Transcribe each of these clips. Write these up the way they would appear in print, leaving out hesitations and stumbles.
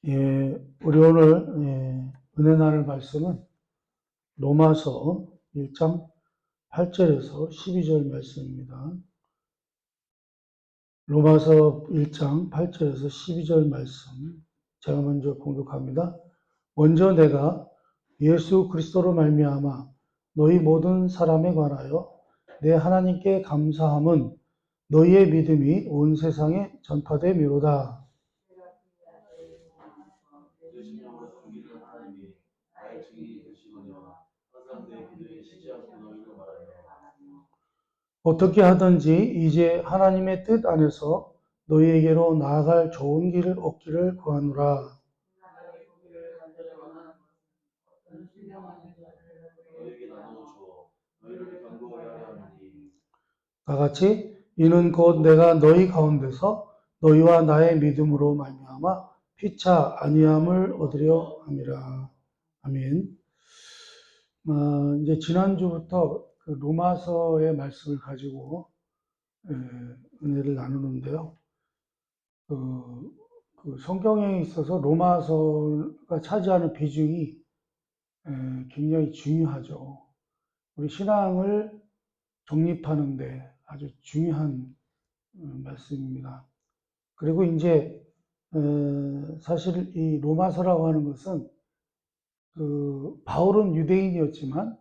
우리 오늘 은혜 나눌 말씀은 로마서 1장 8절에서 12절 말씀입니다. 로마서 1장 8절에서 12절 말씀 제가 먼저 봉독합니다. 먼저 내가 예수 그리스도로 말미암아 너희 모든 사람에 관하여 내 하나님께 감사함은 너희의 믿음이 온 세상에 전파되미로다. 어떻게 하든지 이제 하나님의 뜻 안에서 너희에게로 나아갈 좋은 길을 얻기를 구하노라. 다 같이 이는 곧 내가 너희 가운데서 너희와 나의 믿음으로 말미암아 피차 아니함을 얻으려 함이라. 아멘. 이제 지난주부터 그 로마서의 말씀을 가지고 은혜를 나누는데요. 그 성경에 있어서 로마서가 차지하는 비중이 굉장히 중요하죠. 우리 신앙을 정립하는데 아주 중요한 말씀입니다. 그리고 이제 사실 이 로마서라고 하는 것은 바울은 유대인이었지만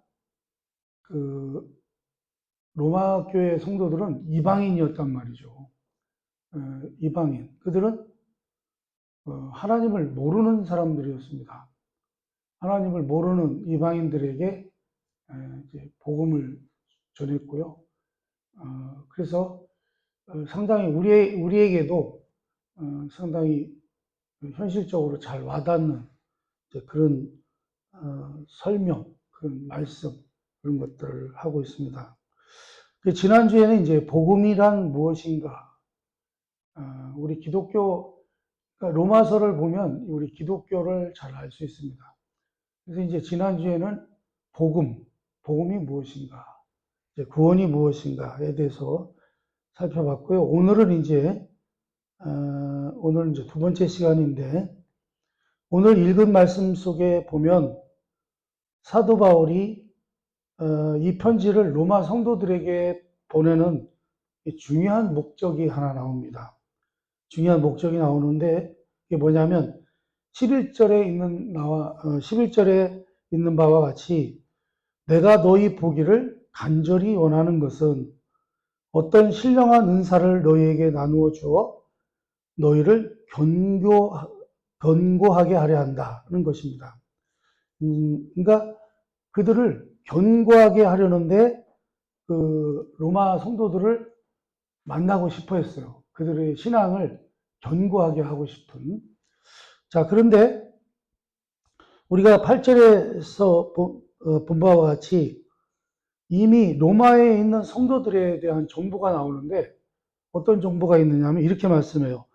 로마 교회 성도들은 이방인이었단 말이죠. 이방인. 그들은 하나님을 모르는 사람들이었습니다. 하나님을 모르는 이방인들에게 이제 복음을 전했고요. 그래서 상당히 우리에게도 상당히 현실적으로 잘 와닿는 그런 설명, 그런 말씀, 그런 것들을 하고 있습니다. 지난주에는 이제 복음이란 무엇인가, 우리 기독교, 그러니까 로마서를 보면 우리 기독교를 잘 알 수 있습니다. 그래서 이제 지난주에는 복음이 무엇인가, 구원이 무엇인가에 대해서 살펴봤고요. 오늘은 이제 두 번째 시간인데, 오늘 읽은 말씀 속에 보면 사도 바울이 이 편지를 로마 성도들에게 보내는 중요한 목적이 하나 나옵니다. 중요한 목적이 나오는데 이게 뭐냐면 11절에 있는 바와 같이 내가 너희 보기를 간절히 원하는 것은 어떤 신령한 은사를 너희에게 나누어 주어 너희를 견고하게 하려 한다는 것입니다. 그러니까 그들을 견고하게 하려는데 그 로마 성도들을 만나고 싶어 했어요. 그들의 신앙을 견고하게 하고 싶은. 자, 그런데 우리가 8절에서 본 바와 같이 이미 로마에 있는 성도들에 대한 정보가 나오는데 어떤 정보가 있느냐면 이렇게 말씀해요.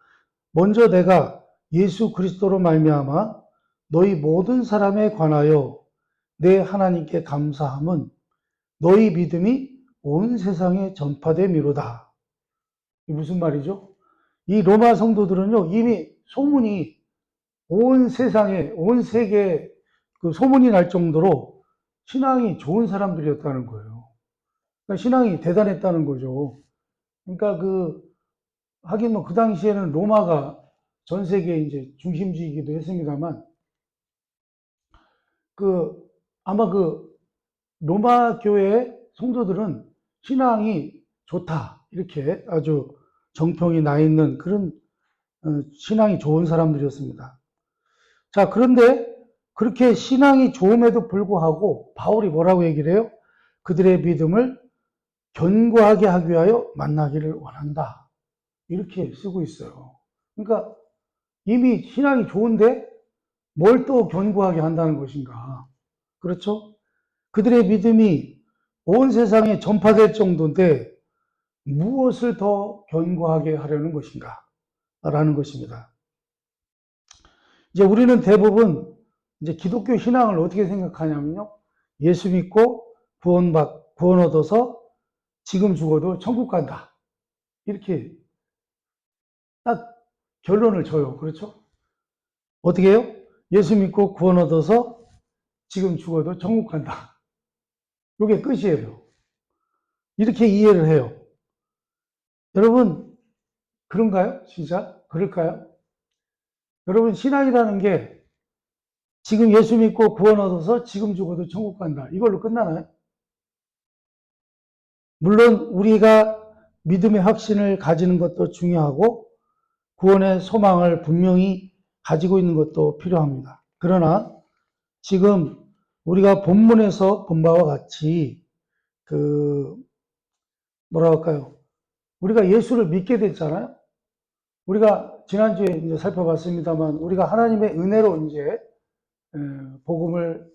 먼저 내가 예수 그리스도로 말미암아 너희 모든 사람에 관하여 내 하나님께 감사함은 너희 믿음이 온 세상에 전파되미로다. 이게 무슨 말이죠? 이 로마 성도들은요, 이미 소문이 온 세상에, 온 세계에 그 소문이 날 정도로 신앙이 좋은 사람들이었다는 거예요. 그러니까 신앙이 대단했다는 거죠. 그러니까 하긴 뭐 그 당시에는 로마가 전 세계에 이제 중심지이기도 했습니다만, 아마 로마 교회의 성도들은 신앙이 좋다. 이렇게 아주 정평이 나 있는 그런 신앙이 좋은 사람들이었습니다. 자, 그런데 그렇게 신앙이 좋음에도 불구하고 바울이 뭐라고 얘기를 해요? 그들의 믿음을 견고하게 하기 위하여 만나기를 원한다. 이렇게 쓰고 있어요. 그러니까 이미 신앙이 좋은데 뭘 또 견고하게 한다는 것인가. 그렇죠? 그들의 믿음이 온 세상에 전파될 정도인데 무엇을 더 견고하게 하려는 것인가? 라는 것입니다. 이제 우리는 대부분 이제 기독교 신앙을 어떻게 생각하냐면요. 예수 믿고 구원 얻어서 지금 죽어도 천국 간다. 이렇게 딱 결론을 줘요. 그렇죠? 어떻게 해요? 예수 믿고 구원 얻어서 지금 죽어도 천국 간다. 이게 끝이에요. 이렇게 이해를 해요. 여러분, 그런가요? 진짜? 그럴까요? 여러분, 신앙이라는 게 지금 예수 믿고 구원 얻어서 지금 죽어도 천국 간다. 이걸로 끝나나요? 물론 우리가 믿음의 확신을 가지는 것도 중요하고 구원의 소망을 분명히 가지고 있는 것도 필요합니다. 그러나 지금 우리가 본문에서 본 바와 같이 뭐라 할까요? 우리가 예수를 믿게 됐잖아요. 우리가 지난주에 이제 살펴봤습니다만 우리가 하나님의 은혜로 이제 복음을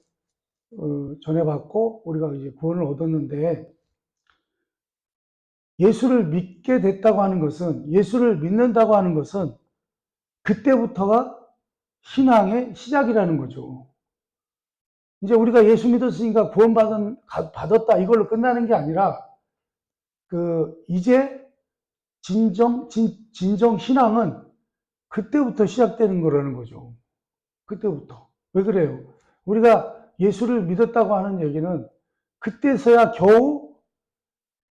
전해받고 우리가 이제 구원을 얻었는데 예수를 믿게 됐다고 하는 것은 예수를 믿는다고 하는 것은 그때부터가 신앙의 시작이라는 거죠. 이제 우리가 예수 믿었으니까 받았다 이걸로 끝나는 게 아니라 이제 진정 신앙은 그때부터 시작되는 거라는 거죠. 그때부터. 왜 그래요? 우리가 예수를 믿었다고 하는 얘기는 그때서야 겨우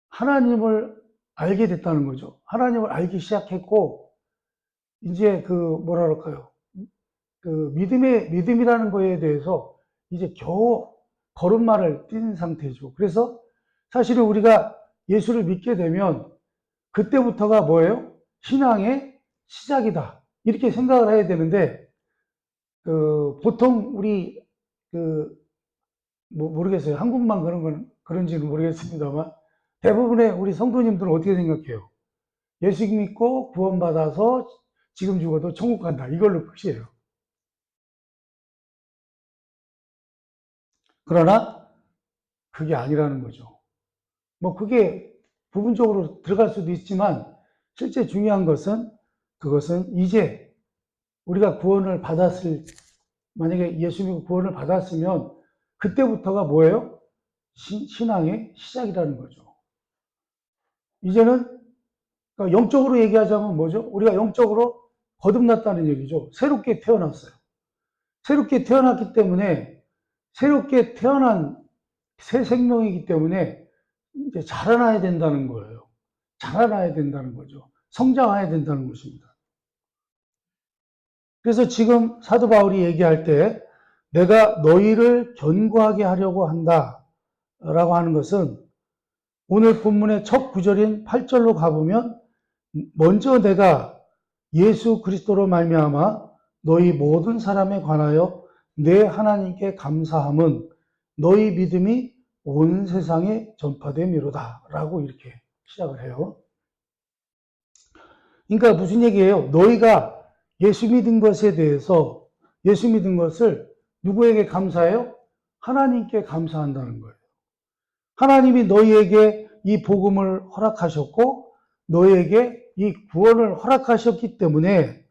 하나님을 알게 됐다는 거죠. 하나님을 알기 시작했고, 이제 뭐라 그럴까요? 믿음이라는 거에 대해서 이제 겨우 걸음마를 뛴 상태죠. 그래서 사실은 우리가 예수를 믿게 되면 그때부터가 뭐예요? 신앙의 시작이다. 이렇게 생각을 해야 되는데, 보통 우리, 모르겠어요. 한국만 그런지는 모르겠습니다만, 대부분의 우리 성도님들은 어떻게 생각해요? 예수 믿고 구원받아서 지금 죽어도 천국 간다. 이걸로 끝이에요. 그러나 그게 아니라는 거죠. 그게 부분적으로 들어갈 수도 있지만 실제 중요한 것은 그것은 이제 우리가 만약에 예수 믿고 구원을 받았으면 그때부터가 뭐예요? 신앙의 시작이라는 거죠. 이제는 그러니까 영적으로 얘기하자면 뭐죠? 우리가 영적으로 거듭났다는 얘기죠. 새롭게 태어났어요. 새롭게 태어났기 때문에 새롭게 태어난 새 생명이기 때문에 이제 자라나야 된다는 거예요. 자라나야 된다는 거죠. 성장해야 된다는 것입니다. 그래서 지금 사도 바울이 얘기할 때 내가 너희를 견고하게 하려고 한다 라고 하는 것은 오늘 본문의 첫 구절인 8절로 가보면 먼저 내가 예수 그리스도로 말미암아 너희 모든 사람에 관하여 내 하나님께 감사함은 너희 믿음이 온 세상에 전파됨이로다 라고 이렇게 시작을 해요. 그러니까 무슨 얘기예요? 너희가 예수 믿은 것에 대해서 예수 믿은 것을 누구에게 감사해요? 하나님께 감사한다는 거예요. 하나님이 너희에게 이 복음을 허락하셨고 너희에게 이 구원을 허락하셨기 때문에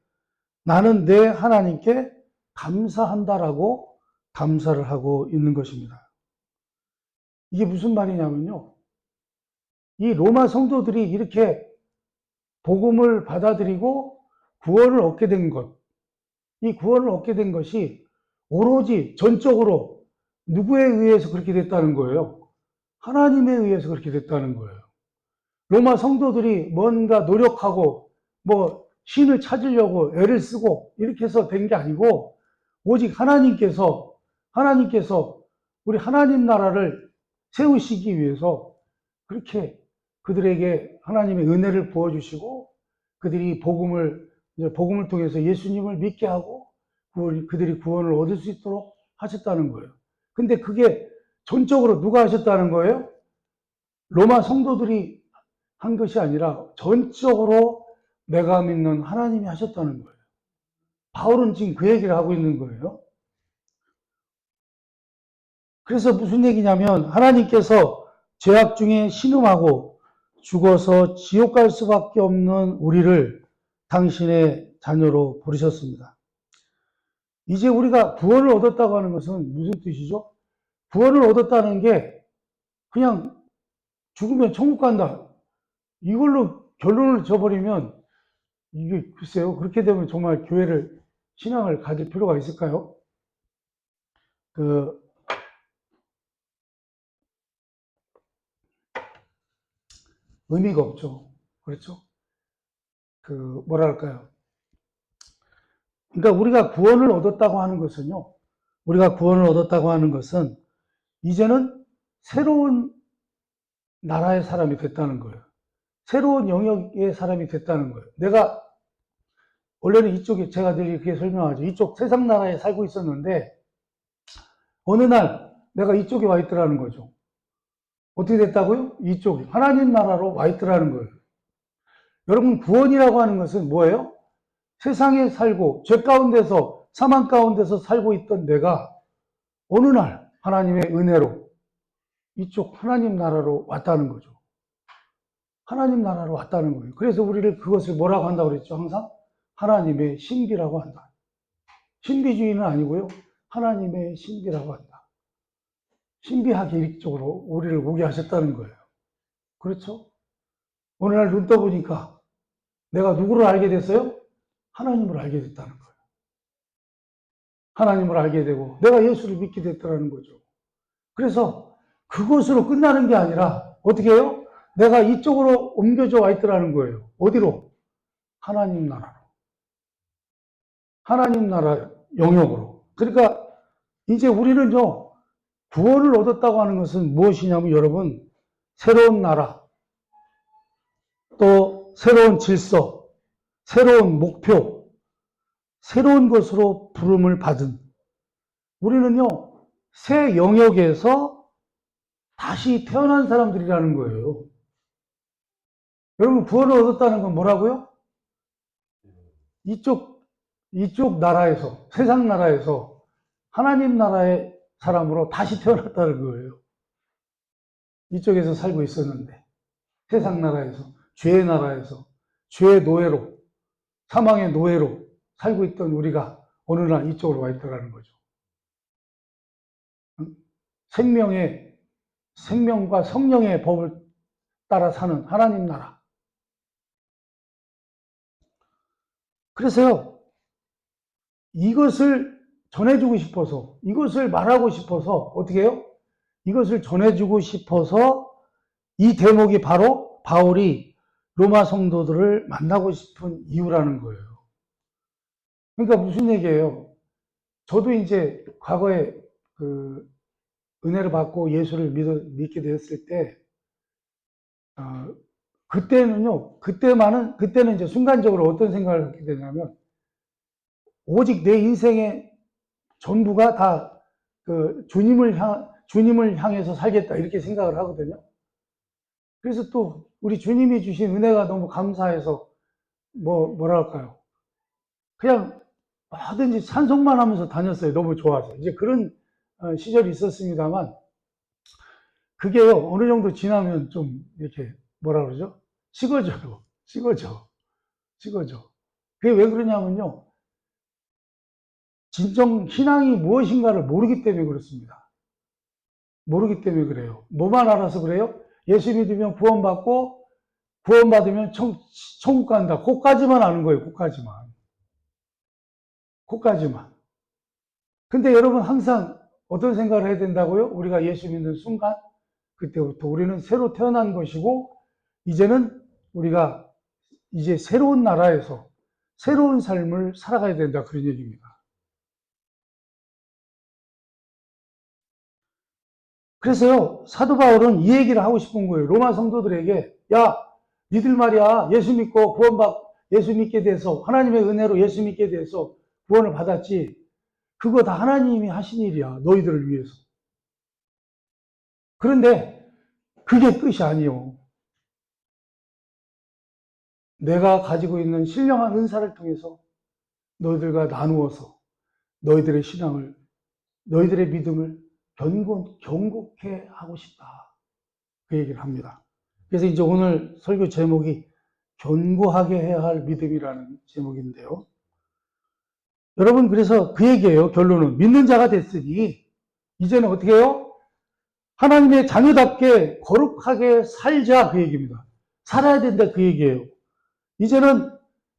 나는 내 하나님께 감사한다라고 감사를 하고 있는 것입니다. 이게 무슨 말이냐면요. 이 로마 성도들이 이렇게 복음을 받아들이고 구원을 얻게 된 것, 이 구원을 얻게 된 것이 오로지 전적으로 누구에 의해서 그렇게 됐다는 거예요? 하나님에 의해서 그렇게 됐다는 거예요. 로마 성도들이 뭔가 노력하고 신을 찾으려고 애를 쓰고 이렇게 해서 된 게 아니고 오직 하나님께서 우리 하나님 나라를 세우시기 위해서 그렇게 그들에게 하나님의 은혜를 부어주시고 그들이 복음을 통해서 예수님을 믿게 하고 그들이 구원을 얻을 수 있도록 하셨다는 거예요. 근데 그게 전적으로 누가 하셨다는 거예요? 로마 성도들이 한 것이 아니라 전적으로 내가 믿는 하나님이 하셨다는 거예요. 바울은 지금 그 얘기를 하고 있는 거예요. 그래서 무슨 얘기냐면 하나님께서 죄악 중에 신음하고 죽어서 지옥 갈 수밖에 없는 우리를 당신의 자녀로 부르셨습니다. 이제 우리가 구원을 얻었다고 하는 것은 무슨 뜻이죠? 구원을 얻었다는 게 그냥 죽으면 천국 간다. 이걸로 결론을 줘버리면 이게 글쎄요. 그렇게 되면 정말 교회를 신앙을 가질 필요가 있을까요? 의미가 없죠. 그렇죠? 뭐랄까요. 그러니까 우리가 구원을 얻었다고 하는 것은요, 우리가 구원을 얻었다고 하는 것은 이제는 새로운 나라의 사람이 됐다는 거예요. 새로운 영역의 사람이 됐다는 거예요. 내가 원래는 이쪽에 제가 늘 이렇게 설명하죠. 이쪽 세상 나라에 살고 있었는데 어느 날 내가 이쪽에 와 있더라는 거죠. 어떻게 됐다고요? 이쪽에 하나님 나라로 와 있더라는 거예요. 여러분 구원이라고 하는 것은 뭐예요? 세상에 살고 죄 가운데서 사망 가운데서 살고 있던 내가 어느 날 하나님의 은혜로 이쪽 하나님 나라로 왔다는 거죠. 하나님 나라로 왔다는 거예요. 그래서 우리를 그것을 뭐라고 한다고 그랬죠? 항상 하나님의 신비라고 한다. 신비주의는 아니고요. 하나님의 신비라고 한다. 신비하게 이쪽으로 우리를 오게 하셨다는 거예요. 그렇죠? 어느 날 눈 떠보니까 내가 누구를 알게 됐어요? 하나님을 알게 됐다는 거예요. 하나님을 알게 되고 내가 예수를 믿게 됐다는 거죠. 그래서 그것으로 끝나는 게 아니라 어떻게 해요? 내가 이쪽으로 옮겨져 와 있더라는 거예요. 어디로? 하나님 나라로. 하나님 나라 영역으로. 그러니까 이제 우리는요, 구원을 얻었다고 하는 것은 무엇이냐면 여러분, 새로운 나라, 또 새로운 질서, 새로운 목표, 새로운 것으로 부름을 받은 우리는요, 새 영역에서 다시 태어난 사람들이라는 거예요. 여러분, 구원을 얻었다는 건 뭐라고요? 이쪽 나라에서, 세상 나라에서 하나님 나라의 사람으로 다시 태어났다는 거예요. 이쪽에서 살고 있었는데, 세상 나라에서, 죄의 나라에서, 죄의 노예로, 사망의 노예로 살고 있던 우리가 어느 날 이쪽으로 와 있다는 거죠. 생명과 성령의 법을 따라 사는 하나님 나라. 그래서요, 이것을 전해주고 싶어서, 이것을 말하고 싶어서, 어떻게 해요? 이것을 전해주고 싶어서 이 대목이 바로 바울이 로마 성도들을 만나고 싶은 이유라는 거예요. 그러니까 무슨 얘기예요? 저도 이제 과거에 은혜를 받고 예수를 믿게 되었을 때, 그때는 이제 순간적으로 어떤 생각을 갖게 되냐면, 오직 내 인생의 전부가 다 주님을 향해서 살겠다, 이렇게 생각을 하거든요. 그래서 또 우리 주님이 주신 은혜가 너무 감사해서, 뭐랄까요. 그냥 뭐든지 찬송만 하면서 다녔어요. 너무 좋아서. 이제 그런 시절이 있었습니다만, 그게요, 어느 정도 지나면 좀 이렇게, 뭐라 그러죠? 식어져. 그게 왜 그러냐면요. 진정 신앙이 무엇인가를 모르기 때문에 그렇습니다. 모르기 때문에 그래요. 뭐만 알아서 그래요? 예수 믿으면 구원받고, 구원받으면 천국 간다. 그까지만 아는 거예요. 그까지만. 근데 여러분 항상 어떤 생각을 해야 된다고요? 우리가 예수 믿는 순간, 그때부터 우리는 새로 태어난 것이고, 이제는 우리가 이제 새로운 나라에서 새로운 삶을 살아가야 된다. 그런 얘기입니다. 그래서요, 사도 바울은 이 얘기를 하고 싶은 거예요. 로마 성도들에게, 야, 니들 말이야, 예수 믿게 돼서, 하나님의 은혜로 예수 믿게 돼서 구원을 받았지. 그거 다 하나님이 하신 일이야. 너희들을 위해서. 그런데 그게 끝이 아니요. 내가 가지고 있는 신령한 은사를 통해서 너희들과 나누어서 너희들의 신앙을, 너희들의 믿음을 견고케 하고 싶다. 그 얘기를 합니다. 그래서 이제 오늘 설교 제목이 견고하게 해야 할 믿음이라는 제목인데요. 여러분, 그래서 그 얘기예요. 결론은 믿는 자가 됐으니 이제는 어떻게 해요? 하나님의 자녀답게 거룩하게 살자, 그 얘기입니다. 살아야 된다, 그 얘기예요. 이제는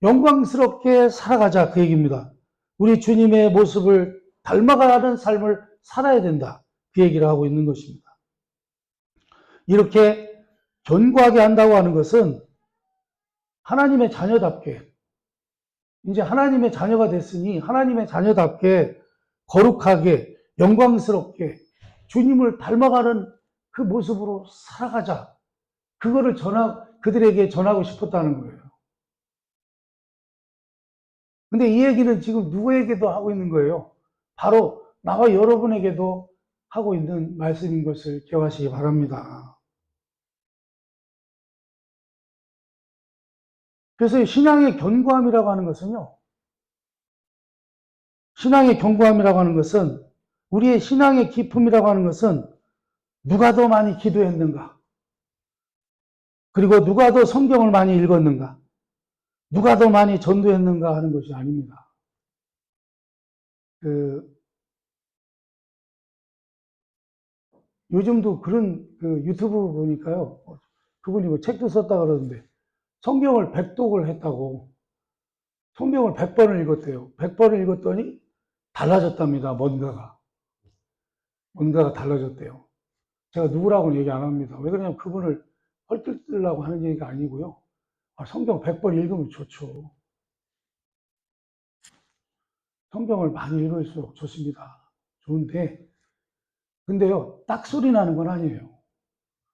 영광스럽게 살아가자, 그 얘기입니다. 우리 주님의 모습을 닮아가는 삶을 살아야 된다. 그 얘기를 하고 있는 것입니다. 이렇게 견고하게 한다고 하는 것은 하나님의 자녀답게, 이제 하나님의 자녀가 됐으니 하나님의 자녀답게 거룩하게 영광스럽게 주님을 닮아가는 그 모습으로 살아가자. 그거를 그들에게 전하고 싶었다는 거예요. 근데 이 얘기는 지금 누구에게도 하고 있는 거예요. 바로 나와 여러분에게도 하고 있는 말씀인 것을 기억하시기 바랍니다. 그래서 신앙의 견고함이라고 하는 것은요. 신앙의 견고함이라고 하는 것은 우리의 신앙의 깊음이라고 하는 것은 누가 더 많이 기도했는가? 그리고 누가 더 성경을 많이 읽었는가? 누가 더 많이 전도했는가 하는 것이 아닙니다. 요즘도 그런 유튜브 보니까요. 그분이 뭐 책도 썼다 그러는데 성경을 100독을 했다고. 성경을 100번을 읽었대요. 100번을 읽었더니 달라졌답니다. 뭔가가 달라졌대요. 제가 누구라고는 얘기 안 합니다. 왜 그러냐면 그분을 헐뜯으려고 하는 얘기가 아니고요. 성경 100번 읽으면 좋죠. 성경을 많이 읽을수록 좋습니다. 좋은데, 근데요, 딱 소리 나는 건 아니에요.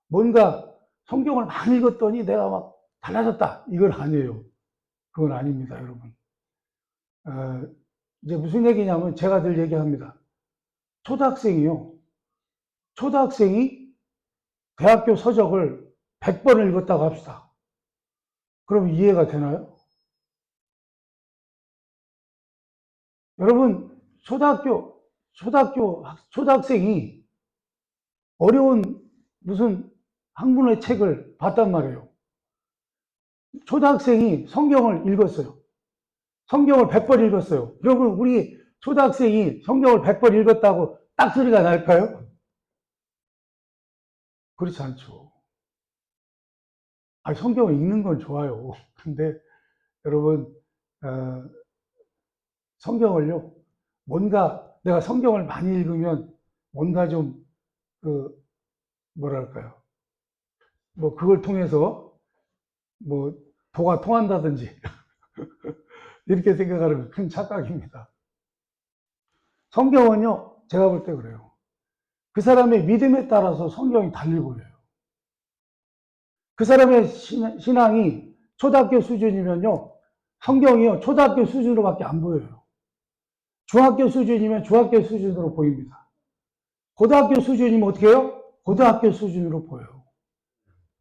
뭔가 성경을 많이 읽었더니 내가 막 달라졌다. 이건 아니에요. 그건 아닙니다, 여러분. 이제 무슨 얘기냐면 제가 늘 얘기합니다. 초등학생이 대학교 서적을 100번을 읽었다고 합시다. 그럼 이해가 되나요? 여러분, 초등학생이 어려운 무슨 학문의 책을 봤단 말이에요. 초등학생이 성경을 읽었어요. 성경을 100번 읽었어요. 여러분, 우리 초등학생이 성경을 100번 읽었다고 딱 소리가 날까요? 그렇지 않죠. 성경을 읽는 건 좋아요. 근데 여러분, 성경을요, 뭔가 내가 성경을 많이 읽으면 뭔가 좀, 뭐랄까요. 뭐, 그걸 통해서 뭐, 도가 통한다든지, 이렇게 생각하는 건 큰 착각입니다. 성경은요, 제가 볼 때 그래요. 그 사람의 믿음에 따라서 성경이 달리 보여요. 그 사람의 신앙이 초등학교 수준이면요, 성경이요, 초등학교 수준으로밖에 안 보여요. 중학교 수준이면 중학교 수준으로 보입니다. 고등학교 수준이면 어떻게 해요? 고등학교 수준으로 보여요.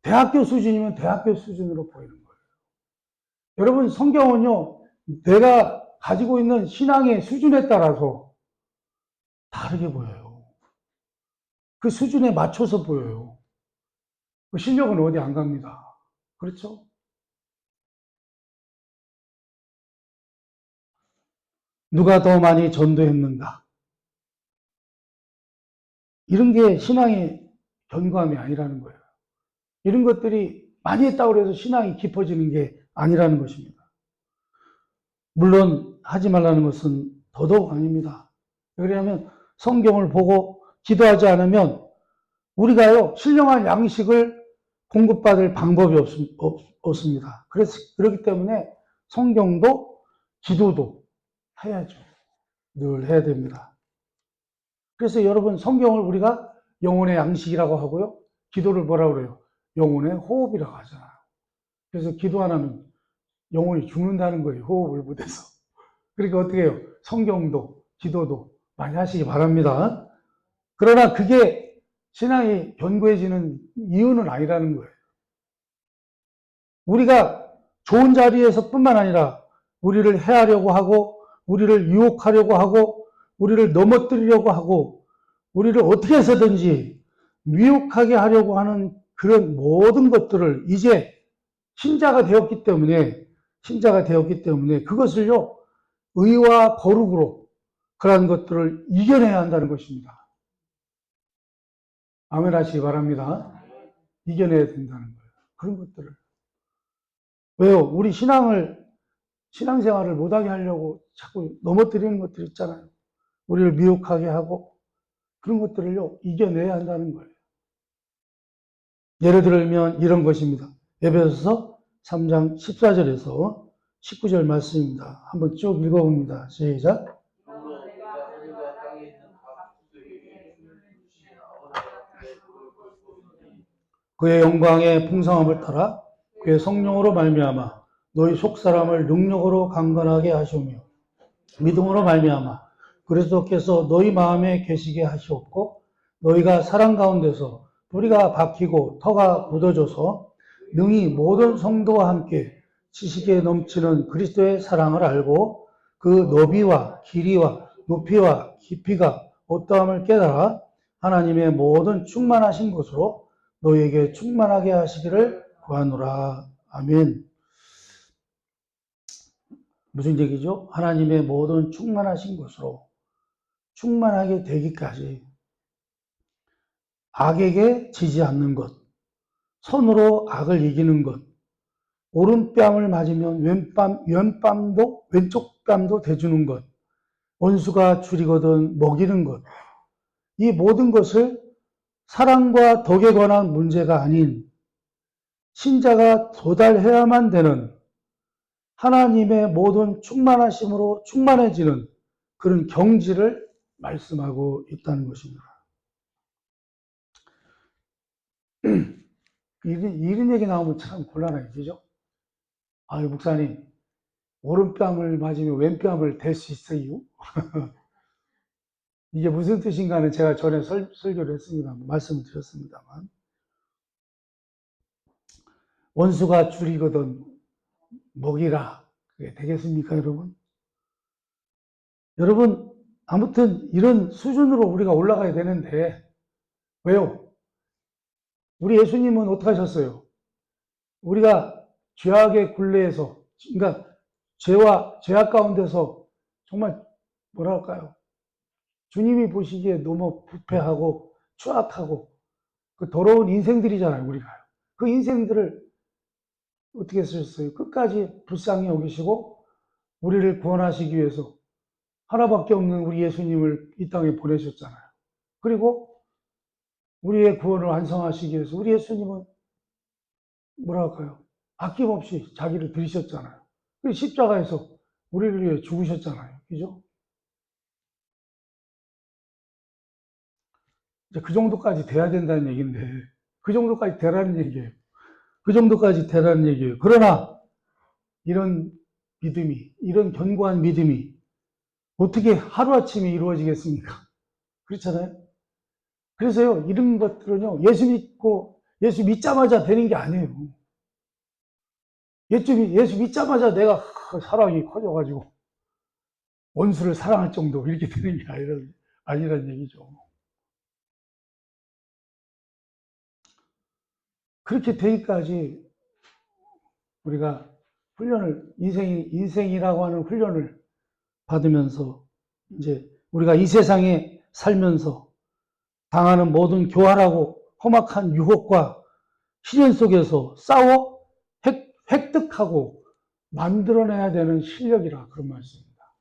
대학교 수준이면 대학교 수준으로 보이는 거예요. 여러분, 성경은요, 내가 가지고 있는 신앙의 수준에 따라서 다르게 보여요. 그 수준에 맞춰서 보여요. 그 실력은 어디 안 갑니다. 그렇죠? 누가 더 많이 전도했는가? 이런 게 신앙의 견고함이 아니라는 거예요. 이런 것들이 많이 했다고 해서 신앙이 깊어지는 게 아니라는 것입니다. 물론 하지 말라는 것은 더더욱 아닙니다. 왜냐하면 성경을 보고 기도하지 않으면 우리가요, 신령한 양식을 공급받을 방법이 없습니다. 그렇기 때문에 성경도 기도도 해야죠. 늘 해야 됩니다. 그래서 여러분, 성경을 우리가 영혼의 양식이라고 하고요, 기도를 뭐라고 그래요? 영혼의 호흡이라고 하잖아요. 그래서 기도 안 하면 영혼이 죽는다는 거예요. 호흡을 못해서. 그러니까 어떻게 해요? 성경도 기도도 많이 하시기 바랍니다. 그러나 그게 신앙이 견고해지는 이유는 아니라는 거예요. 우리가 좋은 자리에서 뿐만 아니라 우리를 해하려고 하고, 우리를 유혹하려고 하고, 우리를 넘어뜨리려고 하고, 우리를 어떻게 해서든지 미혹하게 하려고 하는 그런 모든 것들을 이제 신자가 되었기 때문에 그것을요, 의와 거룩으로 그러한 것들을 이겨내야 한다는 것입니다. 아멘 하시기 바랍니다. 이겨내야 된다는 거예요. 그런 것들을. 왜요? 우리 신앙생활을 못하게 하려고 자꾸 넘어뜨리는 것들 있잖아요. 우리를 미혹하게 하고 그런 것들을요, 이겨내야 한다는 거예요. 예를 들면 이런 것입니다. 에베소서 3장 14절에서 19절 말씀입니다. 한번 쭉 읽어봅니다. 시작. 그의 영광의 풍성함을 따라 그의 성령으로 말미암아 너희 속사람을 능력으로 강건하게 하시오며 믿음으로 말미암아 그리스도께서 너희 마음에 계시게 하시옵고 너희가 사랑 가운데서 뿌리가 박히고 터가 굳어져서 능히 모든 성도와 함께 지식에 넘치는 그리스도의 사랑을 알고 그 너비와 길이와 높이와 깊이가 어떠함을 깨달아 하나님의 모든 충만하신 것으로 너희에게 충만하게 하시기를 구하노라. 아멘. 무슨 얘기죠? 하나님의 모든 충만하신 것으로 충만하게 되기까지 악에게 지지 않는 것, 선으로 악을 이기는 것, 오른뺨을 맞으면 왼쪽 뺨도 대주는 것, 원수가 줄이거든 먹이는 것, 이 모든 것을 사랑과 덕에 관한 문제가 아닌 신자가 도달해야만 되는 하나님의 모든 충만하심으로 충만해지는 그런 경지를 말씀하고 있다는 것입니다. 이런 얘기 나오면 참 곤란하게 되죠. 아유, 목사님, 오른뺨을 맞으면 왼뺨을 댈 수 있어요? 이게 무슨 뜻인가는 제가 전에 설교를 했습니다. 말씀을 드렸습니다만. 원수가 줄이거든 먹이라. 그게 되겠습니까, 여러분? 여러분, 아무튼 이런 수준으로 우리가 올라가야 되는데, 왜요? 우리 예수님은 어떻게 하셨어요? 우리가 죄악의 굴레에서, 그러니까 죄악 가운데서 정말 뭐랄까요? 주님이 보시기에 너무 부패하고 추악하고 그 더러운 인생들이잖아요, 우리가. 그 인생들을 어떻게 쓰셨어요? 끝까지 불쌍히 여기시고 우리를 구원하시기 위해서 하나밖에 없는 우리 예수님을 이 땅에 보내셨잖아요. 그리고 우리의 구원을 완성하시기 위해서 우리 예수님은 뭐랄까요? 아낌없이 자기를 들이셨잖아요. 그리고 십자가에서 우리를 위해 죽으셨잖아요. 그죠? 이제 그 정도까지 돼야 된다는 얘기인데, 그 정도까지 되라는 얘기예요. 그 정도까지 되라는 얘기예요. 그러나, 이런 믿음이, 이런 견고한 믿음이 어떻게 하루아침에 이루어지겠습니까? 그렇잖아요? 그래서요, 이런 것들은요, 예수 믿자마자 되는 게 아니에요. 예수 믿자마자 내가 사랑이 커져가지고, 원수를 사랑할 정도, 이렇게 되는 게 아니란 얘기죠. 그렇게 되기까지 우리가 인생이라고 하는 훈련을 받으면서 이제 우리가 이 세상에 살면서 당하는 모든 교활하고 험악한 유혹과 시련 속에서 싸워 획득하고 만들어내야 되는 실력이라 그런 말씀입니다.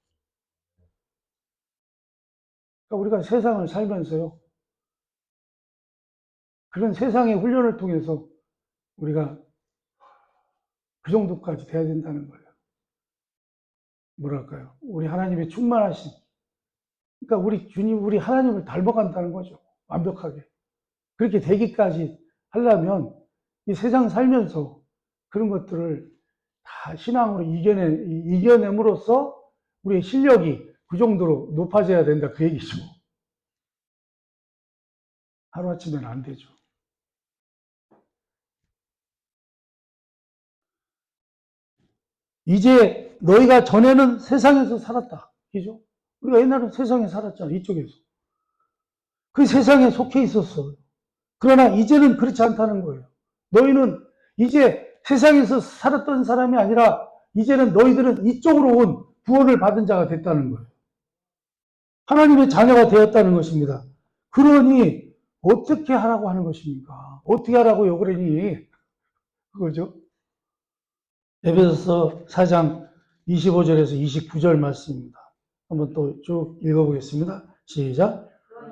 그러니까 우리가 세상을 살면서요. 그런 세상의 훈련을 통해서 우리가 그 정도까지 돼야 된다는 거예요. 뭐랄까요? 우리 하나님의 충만하신, 그러니까 우리 주님, 우리 하나님을 닮아간다는 거죠. 완벽하게. 그렇게 되기까지 하려면 이 세상 살면서 그런 것들을 다 신앙으로 이겨냄으로써 우리의 실력이 그 정도로 높아져야 된다. 그 얘기죠. 하루아침에는 안 되죠. 이제 너희가 전에는 세상에서 살았다. 그죠? 우리가 옛날에 세상에 살았잖아. 이쪽에서. 그 세상에 속해 있었어. 그러나 이제는 그렇지 않다는 거예요. 너희는 이제 세상에서 살았던 사람이 아니라 이제는 너희들은 이쪽으로 온 구원을 받은 자가 됐다는 거예요. 하나님의 자녀가 되었다는 것입니다. 그러니 어떻게 하라고 하는 것입니까? 어떻게 하라고요? 그러니 그거죠. 에베소서 4장 25절에서 29절 말씀입니다. 한번 또 쭉 읽어보겠습니다. 시작.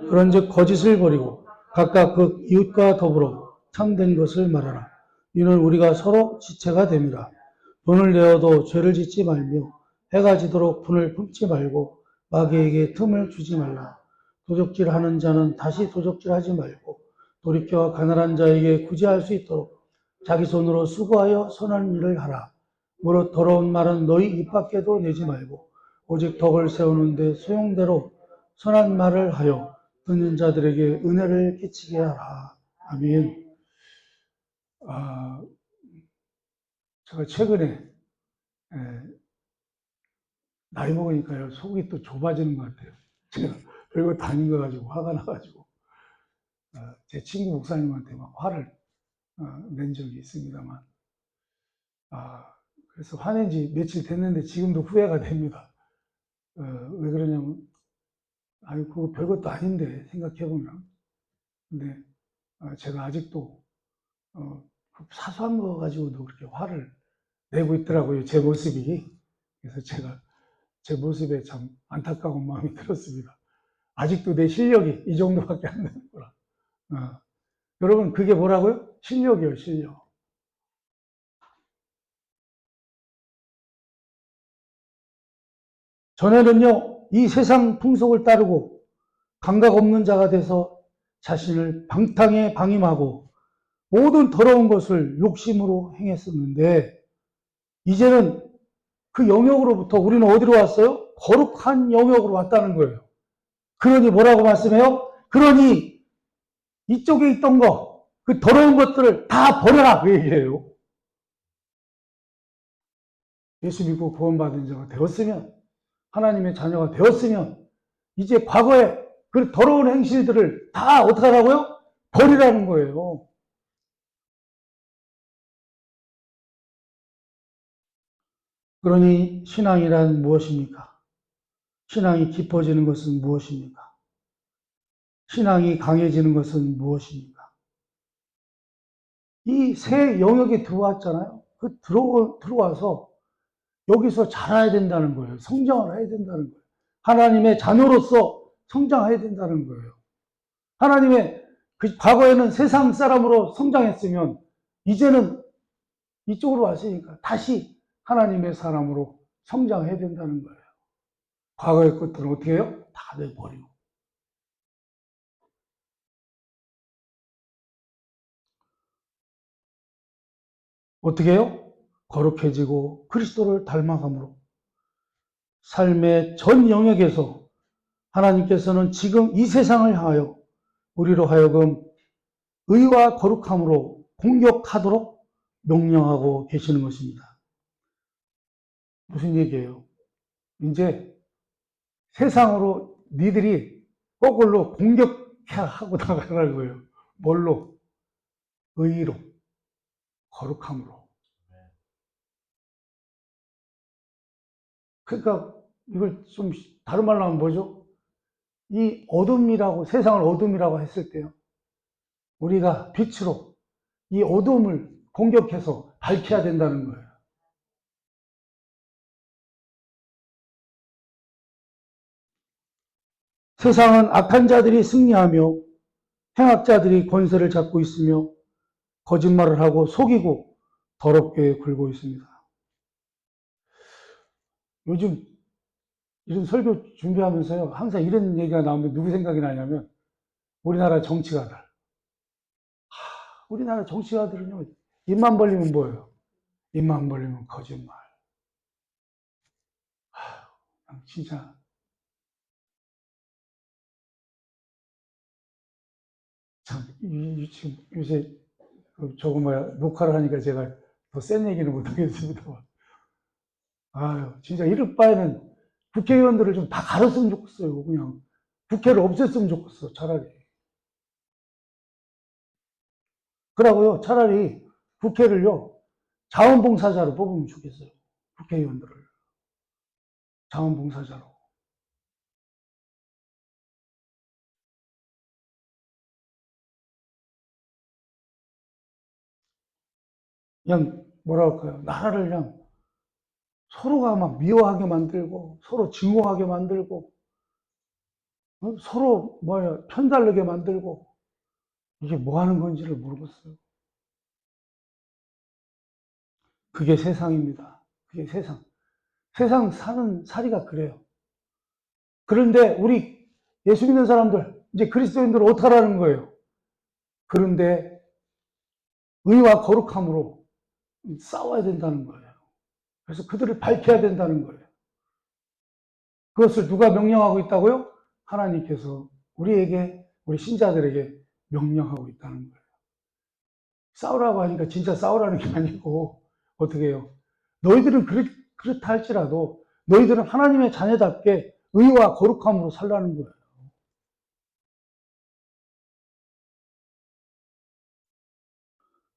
그런즉 거짓을 버리고 각각 그 이웃과 더불어 참된 것을 말하라. 이는 우리가 서로 지체가 됨이라. 돈을 내어도 죄를 짓지 말며 해가 지도록 분을 품지 말고 마귀에게 틈을 주지 말라. 도적질하는 자는 다시 도적질하지 말고 돌이켜 가난한 자에게 구제할 수 있도록 자기 손으로 수고하여 선한 일을 하라. 무릇 더러운 말은 너희 입 밖에도 내지 말고 오직 덕을 세우는데 소용대로 선한 말을 하여 듣는 자들에게 은혜를 끼치게 하라. 아멘. 제가 최근에 나이 먹으니까요 속이 또 좁아지는 것 같아요. 제가 별거 다 아닌 거 가지고 화가 나가지고 제 친구 목사님한테 막 화를 낸 적이 있습니다만 그래서 화낸 지 며칠 됐는데 지금도 후회가 됩니다. 왜 그러냐면 아유 그거 별것도 아닌데 생각해보면 근데 제가 아직도 그 사소한 거 가지고도 그렇게 화를 내고 있더라고요. 제 모습이. 그래서 제가 제 모습에 참 안타까운 마음이 들었습니다. 아직도 내 실력이 이 정도밖에 안 되는구나. 여러분 그게 뭐라고요? 실력이요, 실력. 전에는요, 이 세상 풍속을 따르고 감각 없는 자가 돼서 자신을 방탕에 방임하고 모든 더러운 것을 욕심으로 행했었는데 이제는 그 영역으로부터 우리는 어디로 왔어요? 거룩한 영역으로 왔다는 거예요. 그러니 뭐라고 말씀해요? 그러니 이쪽에 있던 거, 그 더러운 것들을 다 버려라 그 얘기예요. 예수 믿고 구원받은 자가 되었으면 하나님의 자녀가 되었으면 이제 과거에 그 더러운 행실들을 다 어떻게 하라고요? 버리라는 거예요. 그러니 신앙이란 무엇입니까? 신앙이 깊어지는 것은 무엇입니까? 신앙이 강해지는 것은 무엇입니까? 이 새 영역에 들어왔잖아요. 그 들어와서 여기서 자라야 된다는 거예요. 성장을 해야 된다는 거예요. 하나님의 자녀로서 성장해야 된다는 거예요. 하나님의 그 과거에는 세상 사람으로 성장했으면 이제는 이쪽으로 왔으니까 다시 하나님의 사람으로 성장해야 된다는 거예요. 과거의 것들은 어떻게 해요? 다 내버리고. 어떻게 해요? 거룩해지고 그리스도를 닮아감으로 삶의 전 영역에서 하나님께서는 지금 이 세상을 향하여 우리로 하여금 의와 거룩함으로 공격하도록 명령하고 계시는 것입니다. 무슨 얘기예요? 이제 세상으로 니들이 거꾸로 공격하고 나가라는 거예요. 뭘로? 의로, 거룩함으로. 그러니까 이걸 좀 다른 말로 하면 뭐죠? 이 어둠이라고, 세상을 어둠이라고 했을 때요. 우리가 빛으로 이 어둠을 공격해서 밝혀야 된다는 거예요. 세상은 악한 자들이 승리하며 행악자들이 권세를 잡고 있으며 거짓말을 하고 속이고 더럽게 굴고 있습니다. 요즘 이런 설교 준비하면서요, 항상 이런 얘기가 나오면 누구 생각이 나냐면 우리나라 정치가들. 우리나라 정치가들은요, 입만 벌리면 뭐예요? 입만 벌리면 거짓말. 진짜 참 지금 요새 저거 녹화를 하니까 제가 더 센 얘기는 못하겠습니다만 아유 진짜 이럴 바에는 국회의원들을 좀 다 갈았으면 좋겠어요. 그냥 국회를 없앴으면 좋겠어 차라리. 그러고요 차라리 국회를요 자원봉사자로 뽑으면 좋겠어요. 국회의원들을 자원봉사자로. 그냥 뭐라 할까요? 나라를 그냥 서로가 막 미워하게 만들고, 서로 증오하게 만들고, 서로 편다르게 만들고, 이게 뭐 하는 건지를 모르겠어요. 그게 세상입니다. 그게 세상. 세상 사는 살이가 그래요. 그런데 우리 예수 믿는 사람들, 이제 그리스도인들은 어떡하라는 거예요? 그런데 의와 거룩함으로 싸워야 된다는 거예요. 그래서 그들을 밝혀야 된다는 거예요. 그것을 누가 명령하고 있다고요? 하나님께서 우리에게, 우리 신자들에게 명령하고 있다는 거예요. 싸우라고 하니까 진짜 싸우라는 게 아니고, 어떻게 해요? 너희들은 그렇다 할지라도 너희들은 하나님의 자녀답게 의와 거룩함으로 살라는 거예요.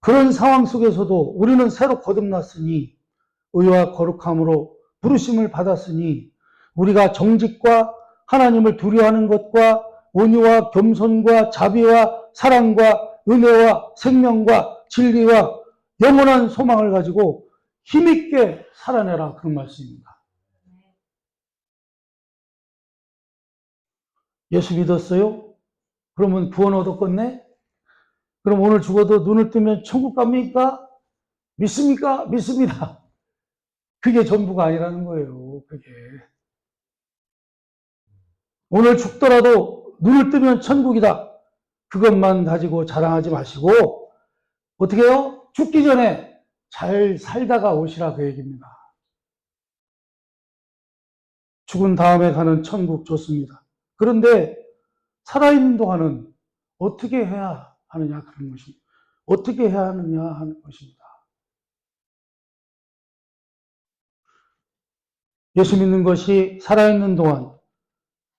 그런 상황 속에서도 우리는 새로 거듭났으니 의와 거룩함으로 부르심을 받았으니 우리가 정직과 하나님을 두려워하는 것과 온유와 겸손과 자비와 사랑과 은혜와 생명과 진리와 영원한 소망을 가지고 힘있게 살아내라, 그런 말씀입니다. 예수 믿었어요? 그러면 구원 얻었겠네? 그럼 오늘 죽어도 눈을 뜨면 천국 갑니까? 믿습니까? 믿습니다. 그게 전부가 아니라는 거예요. 그게. 오늘 죽더라도 눈을 뜨면 천국이다. 그것만 가지고 자랑하지 마시고 어떻게 해요? 죽기 전에 잘 살다가 오시라, 그 얘기입니다. 죽은 다음에 가는 천국 좋습니다. 그런데 살아있는 동안은 어떻게 해야 하느냐, 그런 것입니다. 어떻게 해야 하느냐 하는 것입니다. 예수 믿는 것이 살아있는 동안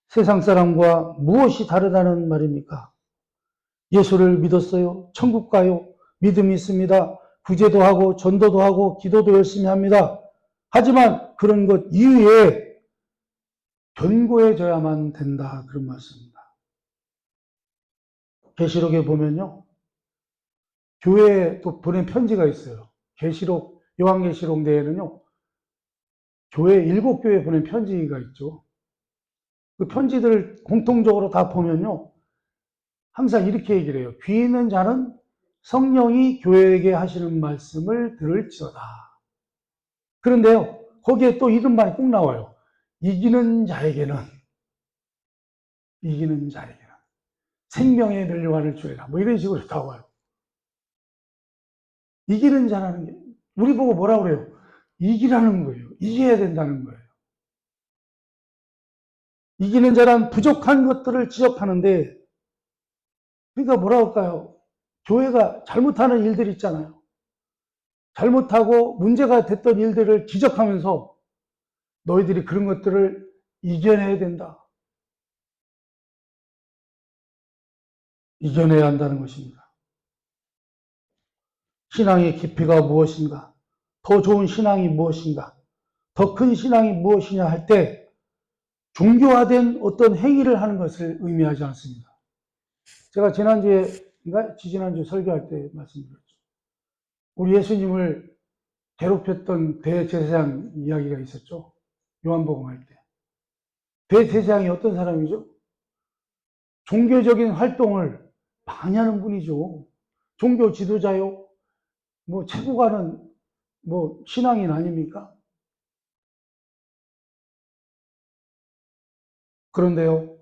세상 사람과 무엇이 다르다는 말입니까? 예수를 믿었어요. 천국 가요. 믿음이 있습니다. 구제도 하고 전도도 하고 기도도 열심히 합니다. 하지만 그런 것 이후에 견고해져야만 된다, 그런 말씀입니다. 계시록에 보면요, 교회에 또 보낸 편지가 있어요. 계시록, 요한계시록 내에는요, 교회 7교회에 보낸 편지가 있죠. 그 편지들을 공통적으로 다 보면요, 항상 이렇게 얘기를 해요. 귀 있는 자는 성령이 교회에게 하시는 말씀을 들을지어다. 그런데요, 거기에 또 이런 말이 꼭 나와요. 이기는 자에게는 생명의 멸류관을 주리라. 뭐 이런 식으로 나와요. 이기는 자라는 게, 우리 보고 뭐라 그래요? 이기라는 거예요. 이겨야 된다는 거예요. 이기는 자란 부족한 것들을 지적하는데, 그러니까 뭐라 할까요? 교회가 잘못하는 일들이 있잖아요. 잘못하고 문제가 됐던 일들을 지적하면서 너희들이 그런 것들을 이겨내야 된다. 이겨내야 한다는 것입니다. 신앙의 깊이가 무엇인가? 더 좋은 신앙이 무엇인가? 더 큰 신앙이 무엇이냐 할 때 종교화된 어떤 행위를 하는 것을 의미하지 않습니다. 제가 지난주 설교할 때 말씀드렸죠. 우리 예수님을 괴롭혔던 대제사장 이야기가 있었죠. 요한복음 할 때. 대제사장이 어떤 사람이죠? 종교적인 활동을 많이 하는 분이죠. 종교 지도자요. 뭐 최고가는 뭐 신앙인 아닙니까? 그런데요,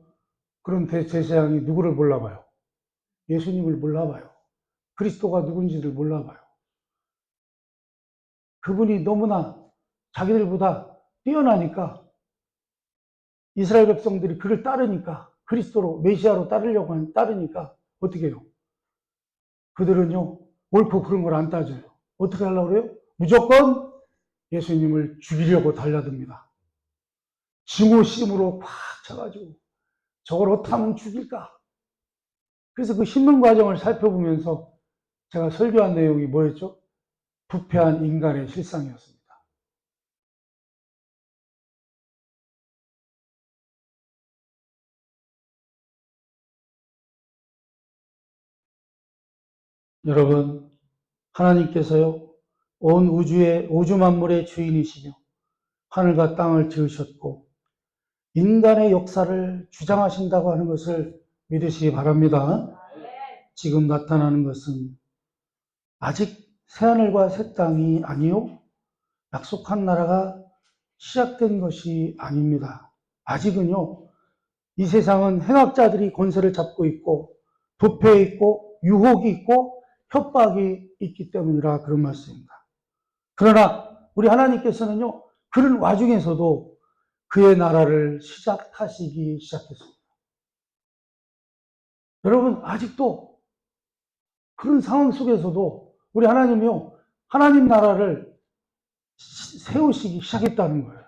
그런 대제사장이 누구를 몰라봐요? 예수님을 몰라봐요. 그리스도가 누군지를 몰라봐요. 그분이 너무나 자기들보다 뛰어나니까 이스라엘 백성들이 그를 따르니까 그리스도로 메시아로 따르니까 어떻게 해요? 그들은요 옳고 그런 걸 안 따져요. 어떻게 하려고 그래요? 무조건 예수님을 죽이려고 달려듭니다. 증오심으로 꽉 차가지고 저걸 어떻게 하면 죽일까? 그래서 그 심는 과정을 살펴보면서 제가 설교한 내용이 뭐였죠? 부패한 인간의 실상이었습니다. 여러분, 하나님께서요, 온 우주 만물의 주인이시며 하늘과 땅을 지으셨고 인간의 역사를 주장하신다고 하는 것을 믿으시기 바랍니다. 지금 나타나는 것은 아직 새하늘과 새 땅이 아니요 약속한 나라가 시작된 것이 아닙니다. 아직은요, 이 세상은 행악자들이 권세를 잡고 있고 부패 있고 유혹이 있고 협박이 있기 때문이라 그런 말씀입니다. 그러나 우리 하나님께서는요, 그런 와중에서도 그의 나라를 시작하시기 시작했습니다. 여러분, 아직도 그런 상황 속에서도 우리 하나님이요, 하나님 나라를 세우시기 시작했다는 거예요.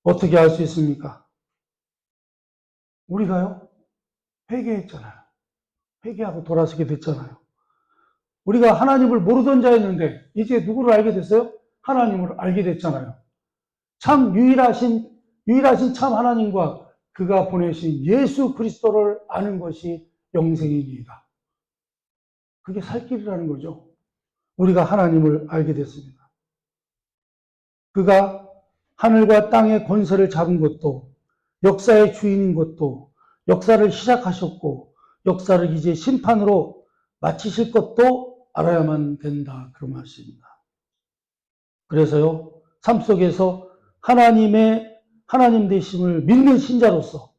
어떻게 알 수 있습니까? 우리가요, 회개했잖아요. 회개하고 돌아서게 됐잖아요. 우리가 하나님을 모르던 자였는데 이제 누구를 알게 됐어요? 하나님을 알게 됐잖아요. 참 유일하신 참 하나님과 그가 보내신 예수 그리스도를 아는 것이 영생입니다. 그게 살 길이라는 거죠. 우리가 하나님을 알게 됐습니다. 그가 하늘과 땅의 권세를 잡은 것도 역사의 주인인 것도 역사를 시작하셨고 역사를 이제 심판으로 마치실 것도 알아야만 된다. 그런 말씀입니다. 그래서요, 삶 속에서 하나님 되심을 믿는 신자로서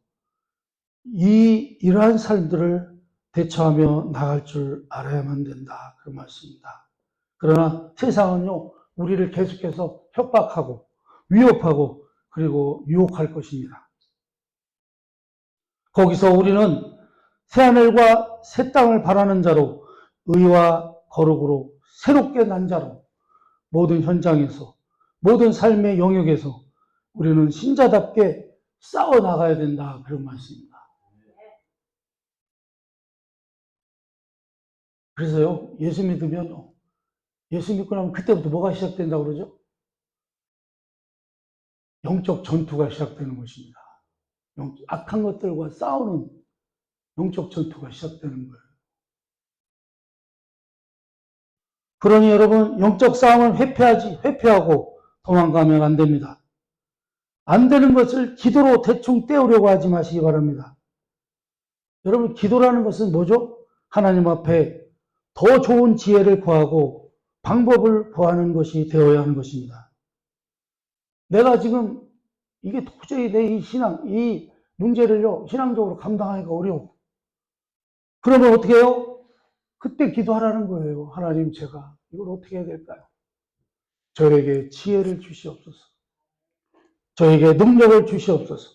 이러한 삶들을 대처하며 나갈 줄 알아야만 된다. 그런 말씀입니다. 그러나 세상은요, 우리를 계속해서 협박하고 위협하고 그리고 유혹할 것입니다. 거기서 우리는 새하늘과 새 땅을 바라는 자로 의와 거룩으로 새롭게 난 자로 모든 현장에서 모든 삶의 영역에서 우리는 신자답게 싸워나가야 된다. 그런 말씀입니다. 그래서요, 예수 믿으면요, 예수 믿고 나면 그때부터 뭐가 시작된다고 그러죠? 영적 전투가 시작되는 것입니다. 악한 것들과 싸우는 영적 전투가 시작되는 거예요. 그러니 여러분, 영적 싸움을 회피하고 도망가면 안 됩니다. 안 되는 것을 기도로 대충 때우려고 하지 마시기 바랍니다. 여러분, 기도라는 것은 뭐죠? 하나님 앞에 더 좋은 지혜를 구하고 방법을 구하는 것이 되어야 하는 것입니다. 내가 지금 이게 도저히 내 이 문제를요, 신앙적으로 감당하기가 어려워. 그러면 어떻게 해요? 그때 기도하라는 거예요. 하나님, 제가 이걸 어떻게 해야 될까요? 저에게 지혜를 주시옵소서. 저에게 능력을 주시옵소서.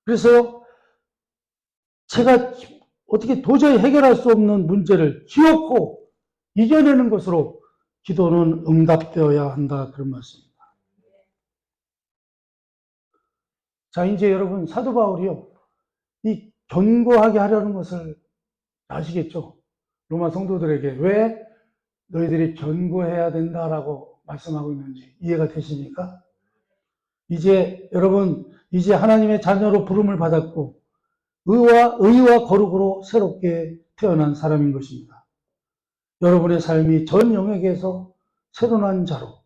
그래서 제가 어떻게 도저히 해결할 수 없는 문제를 기어코 이겨내는 것으로 기도는 응답되어야 한다. 그런 말씀입니다. 자, 이제 여러분, 사도 바울이요, 이 견고하게 하려는 것을 아시겠죠? 로마 성도들에게 왜 너희들이 견고해야 된다라고 말씀하고 있는지 이해가 되십니까? 이제 여러분, 이제 하나님의 자녀로 부름을 받았고 의와 거룩으로 새롭게 태어난 사람인 것입니다. 여러분의 삶이 전 영역에서 새로 난 자로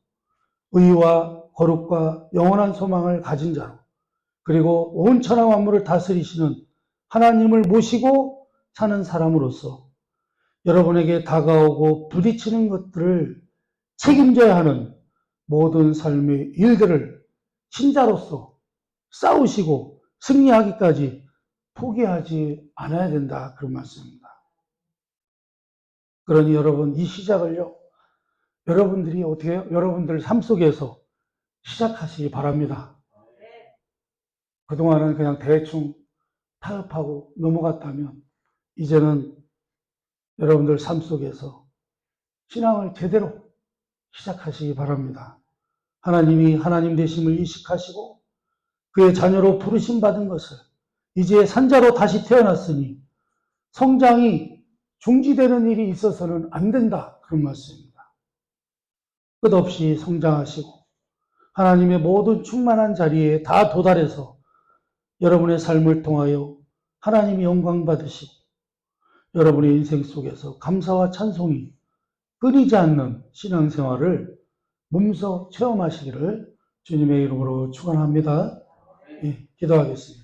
의와 거룩과 영원한 소망을 가진 자로 그리고 온 천하 만물을 다스리시는 하나님을 모시고 사는 사람으로서 여러분에게 다가오고 부딪히는 것들을 책임져야 하는 모든 삶의 일들을 신자로서 싸우시고 승리하기까지 포기하지 않아야 된다. 그런 말씀입니다. 그러니 여러분, 이 시작을요, 여러분들이 어떻게 해요? 여러분들 삶 속에서 시작하시기 바랍니다. 그동안은 그냥 대충 타협하고 넘어갔다면 이제는 여러분들 삶 속에서 신앙을 제대로 시작하시기 바랍니다. 하나님이 하나님 되심을 인식하시고 그의 자녀로 부르심 받은 것을 이제 산자로 다시 태어났으니 성장이 중지되는 일이 있어서는 안 된다. 그런 말씀입니다. 끝없이 성장하시고 하나님의 모든 충만한 자리에 다 도달해서 여러분의 삶을 통하여 하나님이 영광 받으시고 여러분의 인생 속에서 감사와 찬송이 끊이지 않는 신앙생활을 몸소 체험하시기를 주님의 이름으로 축원합니다. 예, 기도하겠습니다.